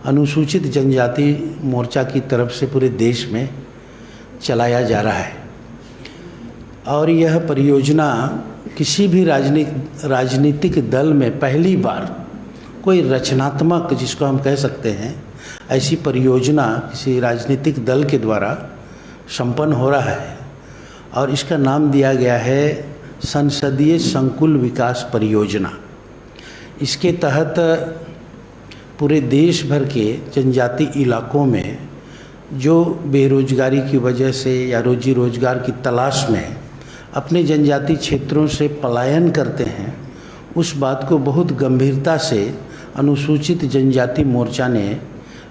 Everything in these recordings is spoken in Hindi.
अनुसूचित जनजाति मोर्चा की तरफ से पूरे देश में चलाया जा रहा है। और यह परियोजना किसी भी राजनीतिक दल में पहली बार कोई रचनात्मक, जिसको हम कह सकते हैं, ऐसी परियोजना किसी राजनीतिक दल के द्वारा संपन्न हो रहा है। और इसका नाम दिया गया है संसदीय संकुल विकास परियोजना। इसके तहत पूरे देश भर के जनजाति इलाकों में जो बेरोजगारी की वजह से या रोजी रोजगार की तलाश में अपने जनजाति क्षेत्रों से पलायन करते हैं, उस बात को बहुत गंभीरता से अनुसूचित जनजाति मोर्चा ने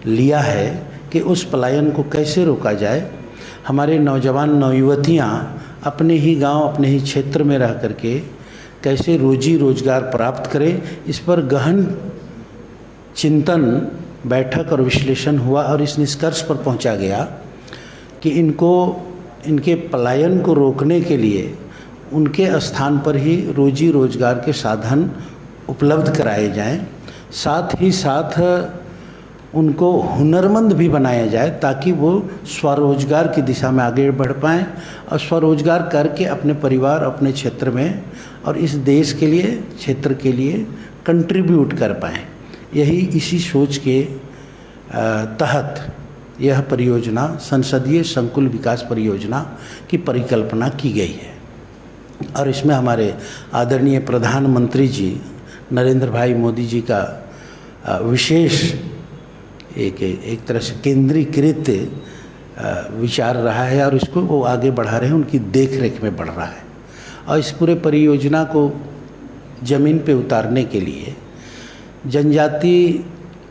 लिया है कि उस पलायन को कैसे रोका जाए। हमारे नौजवान नौयुवतियाँ अपने ही गांव, अपने ही क्षेत्र में रह करके कैसे रोजी रोजगार प्राप्त करें, इस पर गहन चिंतन, बैठक और विश्लेषण हुआ और इस निष्कर्ष पर पहुंचा गया कि इनके पलायन को रोकने के लिए उनके स्थान पर ही रोजी रोजगार के साधन उपलब्ध कराए जाएं। साथ ही साथ उनको हुनरमंद भी बनाया जाए ताकि वो स्वरोजगार की दिशा में आगे बढ़ पाएँ और स्वरोजगार करके अपने परिवार, अपने क्षेत्र में और इस देश के लिए, क्षेत्र के लिए कंट्रीब्यूट कर पाएँ। यही इसी सोच के तहत यह परियोजना संसदीय संकुल विकास परियोजना की परिकल्पना की गई है। और इसमें हमारे आदरणीय प्रधानमंत्री जी नरेंद्र भाई मोदी जी का विशेष एक तरह से केंद्रीकृत विचार रहा है और इसको वो आगे बढ़ा रहे हैं, उनकी देख रेख में बढ़ रहा है। और इस पूरे परियोजना को ज़मीन पे उतारने के लिए जनजाति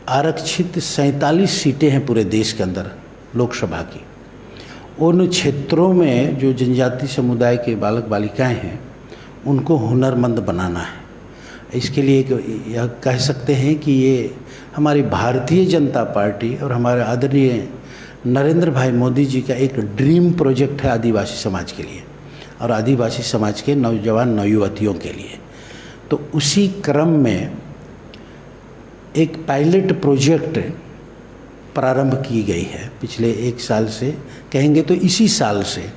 आरक्षित 47 सीटें हैं पूरे देश के अंदर लोकसभा की। उन क्षेत्रों में जो जनजाति समुदाय के बालक बालिकाएं हैं उनको हुनरमंद बनाना है। इसके लिए यह कह सकते हैं कि ये हमारी भारतीय जनता पार्टी और हमारे आदरणीय नरेंद्र भाई मोदी जी का एक ड्रीम प्रोजेक्ट है आदिवासी समाज के लिए और आदिवासी समाज के नौजवान नौयुवतियों के लिए। तो उसी क्रम में एक पायलट प्रोजेक्ट प्रारंभ की गई है पिछले 1 साल से, कहेंगे तो इसी साल से।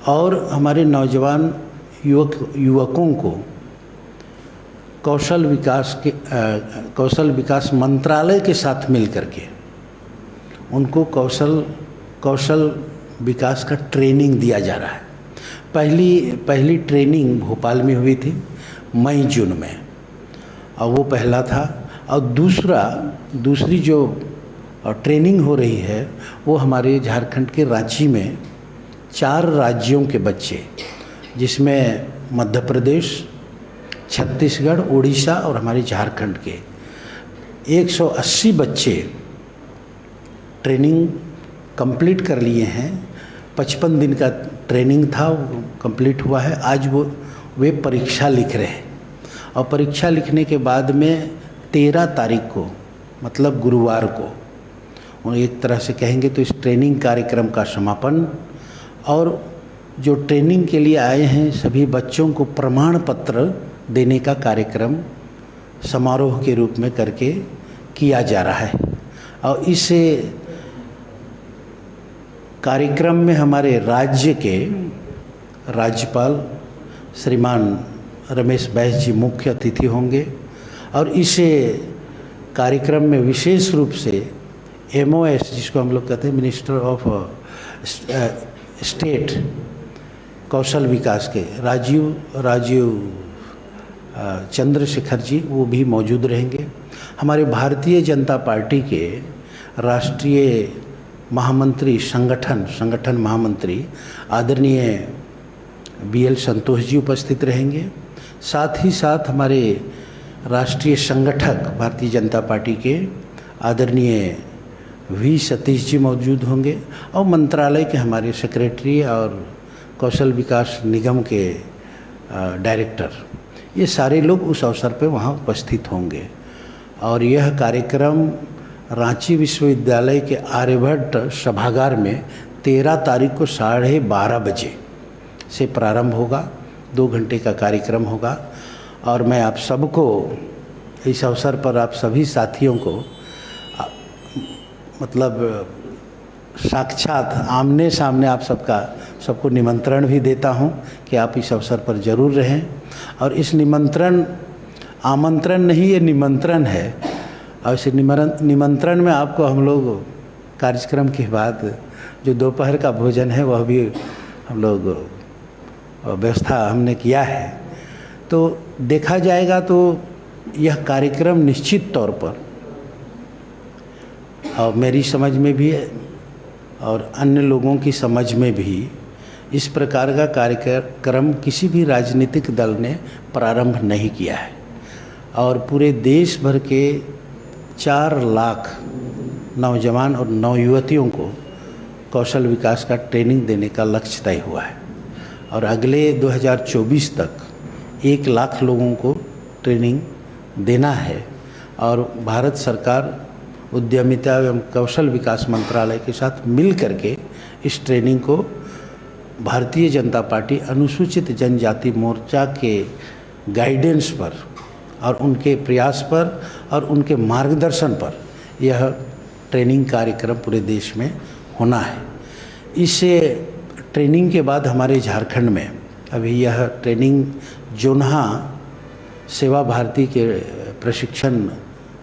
और हमारे नौजवान युवकों को कौशल विकास मंत्रालय के साथ मिल करके उनको कौशल विकास का ट्रेनिंग दिया जा रहा है। पहली ट्रेनिंग भोपाल में हुई थी मई जून में, और वो पहला था। और दूसरी जो ट्रेनिंग हो रही है वो हमारे झारखंड के रांची में 4 राज्यों के बच्चे, जिसमें मध्य प्रदेश, छत्तीसगढ़, उड़ीसा और हमारे झारखंड के 180 बच्चे ट्रेनिंग कंप्लीट कर लिए हैं। 55 दिन का ट्रेनिंग था, वो कंप्लीट हुआ है। आज वे परीक्षा लिख रहे हैं और परीक्षा लिखने के बाद में 13 तारीख को, मतलब गुरुवार को, एक तरह से कहेंगे तो इस ट्रेनिंग कार्यक्रम का समापन। और जो ट्रेनिंग के लिए आए हैं सभी बच्चों को प्रमाण पत्र देने का कार्यक्रम समारोह के रूप में करके किया जा रहा है। और इस कार्यक्रम में हमारे राज्य के राज्यपाल श्रीमान रमेश बैस जी मुख्य अतिथि होंगे। और इस कार्यक्रम में विशेष रूप से MOS, जिसको हम लोग कहते हैं मिनिस्टर ऑफ स्टेट कौशल विकास के राजीव चंद्रशेखर जी, वो भी मौजूद रहेंगे। हमारे भारतीय जनता पार्टी के राष्ट्रीय महामंत्री, संगठन महामंत्री आदरणीय BL संतोष जी उपस्थित रहेंगे। साथ ही साथ हमारे राष्ट्रीय संगठक भारतीय जनता पार्टी के आदरणीय V सतीश जी मौजूद होंगे और मंत्रालय के हमारे सेक्रेटरी और कौशल विकास निगम के डायरेक्टर, ये सारे लोग उस अवसर पर वहाँ उपस्थित होंगे। और यह कार्यक्रम रांची विश्वविद्यालय के आर्यभट्ट सभागार में 13 तारीख को 12:30 बजे से प्रारंभ होगा। 2 घंटे का कार्यक्रम होगा। और मैं आप सबको इस अवसर पर, आप सभी साथियों को मतलब साक्षात आमने सामने आप सबको निमंत्रण भी देता हूं कि आप इस अवसर पर जरूर रहें। और इस आमंत्रण नहीं, ये निमंत्रण है। और इस निमंत्रण में आपको हम लोग कार्यक्रम के बाद जो दोपहर का भोजन है वह भी हम लोग व्यवस्था हमने किया है। तो देखा जाएगा तो यह कार्यक्रम निश्चित तौर पर, और मेरी समझ में भी और अन्य लोगों की समझ में भी, इस प्रकार का कार्यक्रम किसी भी राजनीतिक दल ने प्रारंभ नहीं किया है। और पूरे देश भर के 4 लाख नौजवान और नवयुवतियों को कौशल विकास का ट्रेनिंग देने का लक्ष्य तय हुआ है। और अगले 2024 तक 1 लाख लोगों को ट्रेनिंग देना है। और भारत सरकार उद्यमिता एवं कौशल विकास मंत्रालय के साथ मिल करके इस ट्रेनिंग को भारतीय जनता पार्टी अनुसूचित जनजाति मोर्चा के गाइडेंस पर और उनके प्रयास पर और उनके मार्गदर्शन पर यह ट्रेनिंग कार्यक्रम पूरे देश में होना है। इस ट्रेनिंग के बाद हमारे झारखंड में अभी यह ट्रेनिंग जोन्हा सेवा भारती के प्रशिक्षण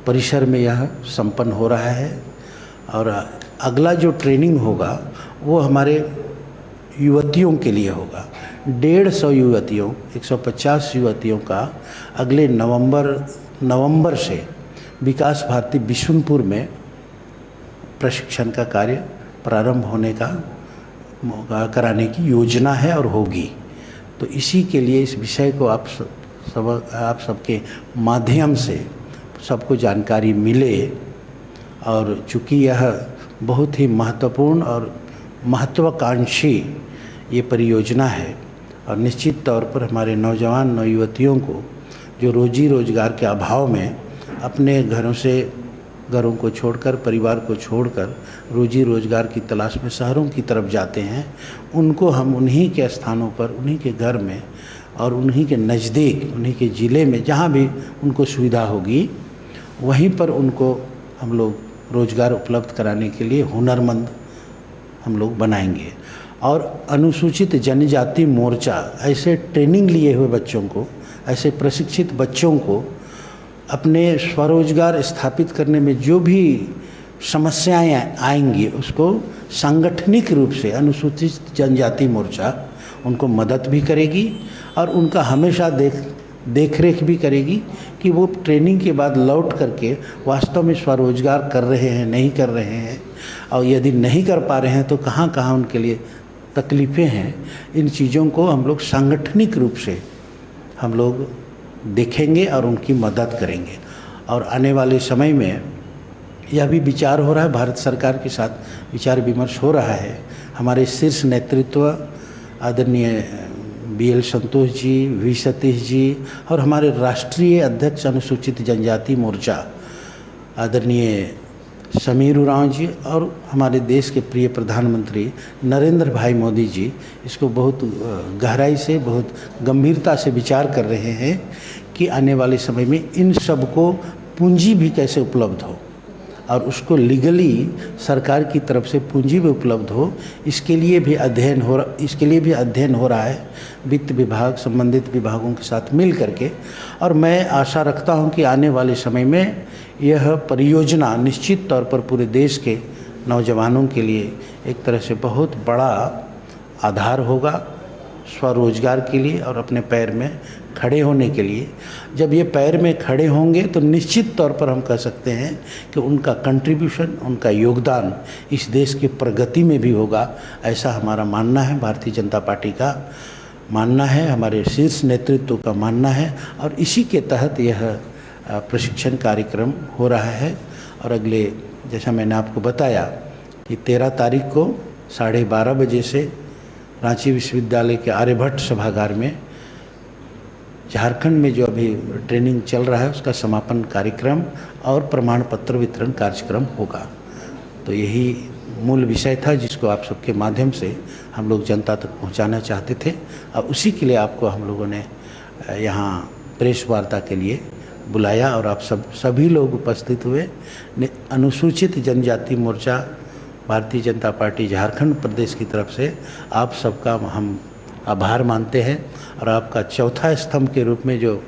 परिसर में यह संपन्न हो रहा है। और अगला जो ट्रेनिंग होगा वो हमारे युवतियों के लिए होगा। 150 युवतियों, 150 युवतियों का अगले नवंबर से विकास भारती बिशुनपुर में प्रशिक्षण का कार्य प्रारंभ होने का कराने की योजना है और होगी। तो इसी के लिए इस विषय को आप सबके माध्यम से सबको जानकारी मिले। और चूँकि यह बहुत ही महत्वपूर्ण और महत्वाकांक्षी ये परियोजना है, और निश्चित तौर पर हमारे नौजवान नवयुवतियों को जो रोजी रोजगार के अभाव में अपने घरों को छोड़कर, परिवार को छोड़कर रोजी रोजगार की तलाश में शहरों की तरफ जाते हैं, उनको हम उन्हीं के स्थानों पर, उन्हीं के घर में और उन्हीं के नज़दीक, उन्हीं के ज़िले में जहाँ भी उनको सुविधा होगी वहीं पर उनको हम लोग रोज़गार उपलब्ध कराने के लिए हुनरमंद हम लोग बनाएंगे। और अनुसूचित जनजाति मोर्चा ऐसे ट्रेनिंग लिए हुए बच्चों को, ऐसे प्रशिक्षित बच्चों को अपने स्वरोजगार स्थापित करने में जो भी समस्याएं आएंगी उसको सांगठनिक रूप से अनुसूचित जनजाति मोर्चा उनको मदद भी करेगी और उनका हमेशा देख रेख भी करेगी कि वो ट्रेनिंग के बाद लौट करके वास्तव में स्वरोजगार कर रहे हैं, नहीं कर रहे हैं, और यदि नहीं कर पा रहे हैं तो कहाँ कहाँ उनके लिए तकलीफ़ें हैं। इन चीज़ों को हम लोग सांगठनिक रूप से हम लोग देखेंगे और उनकी मदद करेंगे। और आने वाले समय में यह भी विचार हो रहा है, भारत सरकार के साथ विचार विमर्श हो रहा है। हमारे शीर्ष नेतृत्व आदरणीय BL संतोष जी, V सतीश जी और हमारे राष्ट्रीय अध्यक्ष अनुसूचित जनजाति मोर्चा आदरणीय समीर उरांव जी और हमारे देश के प्रिय प्रधानमंत्री नरेंद्र भाई मोदी जी इसको बहुत गहराई से, बहुत गंभीरता से विचार कर रहे हैं कि आने वाले समय में इन सब को पूंजी भी कैसे उपलब्ध हो और उसको लीगली सरकार की तरफ से पूंजी भी उपलब्ध हो, इसके लिए भी अध्ययन हो रहा है वित्त विभाग, संबंधित विभागों के साथ मिल करके। और मैं आशा रखता हूं कि आने वाले समय में यह परियोजना निश्चित तौर पर पूरे देश के नौजवानों के लिए एक तरह से बहुत बड़ा आधार होगा स्वरोजगार के लिए और अपने पैर में खड़े होने के लिए। जब ये पैर में खड़े होंगे तो निश्चित तौर पर हम कह सकते हैं कि उनका कंट्रीब्यूशन, उनका योगदान इस देश की प्रगति में भी होगा, ऐसा हमारा मानना है, भारतीय जनता पार्टी का मानना है, हमारे शीर्ष नेतृत्व का मानना है। और इसी के तहत यह प्रशिक्षण कार्यक्रम हो रहा है। और अगले, जैसा मैंने आपको बताया कि 13 तारीख को 12:30 बजे से रांची विश्वविद्यालय के आर्यभट्ट सभागार में झारखंड में जो अभी ट्रेनिंग चल रहा है उसका समापन कार्यक्रम और प्रमाण पत्र वितरण कार्यक्रम होगा। तो यही मूल विषय था जिसको आप सबके माध्यम से हम लोग जनता तक पहुंचाना चाहते थे और उसी के लिए आपको हम लोगों ने यहाँ प्रेस वार्ता के लिए बुलाया और आप सभी लोग उपस्थित हुए। अनुसूचित जनजाति मोर्चा भारतीय जनता पार्टी झारखंड प्रदेश की तरफ से आप सबका हम आभार मानते हैं और आपका चौथा स्तंभ के रूप में जो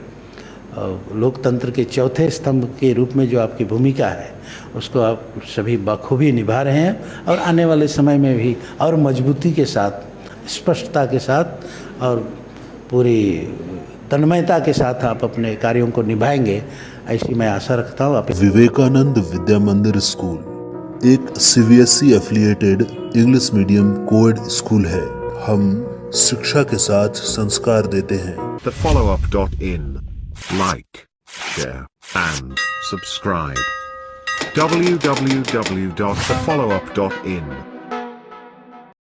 लोकतंत्र के चौथे स्तंभ के रूप में जो आपकी भूमिका है उसको आप सभी बखूबी निभा रहे हैं और आने वाले समय में भी और मजबूती के साथ, स्पष्टता के साथ और पूरी तन्मयता के साथ आप अपने कार्यों को निभाएंगे, ऐसी मैं आशा रखता हूँ। विवेकानंद विद्या मंदिर स्कूल एक CBSE affiliated English medium coed school है। हम शिक्षा के साथ संस्कार देते हैं। thefollowup.in Like, share and subscribe. www.thefollowup.in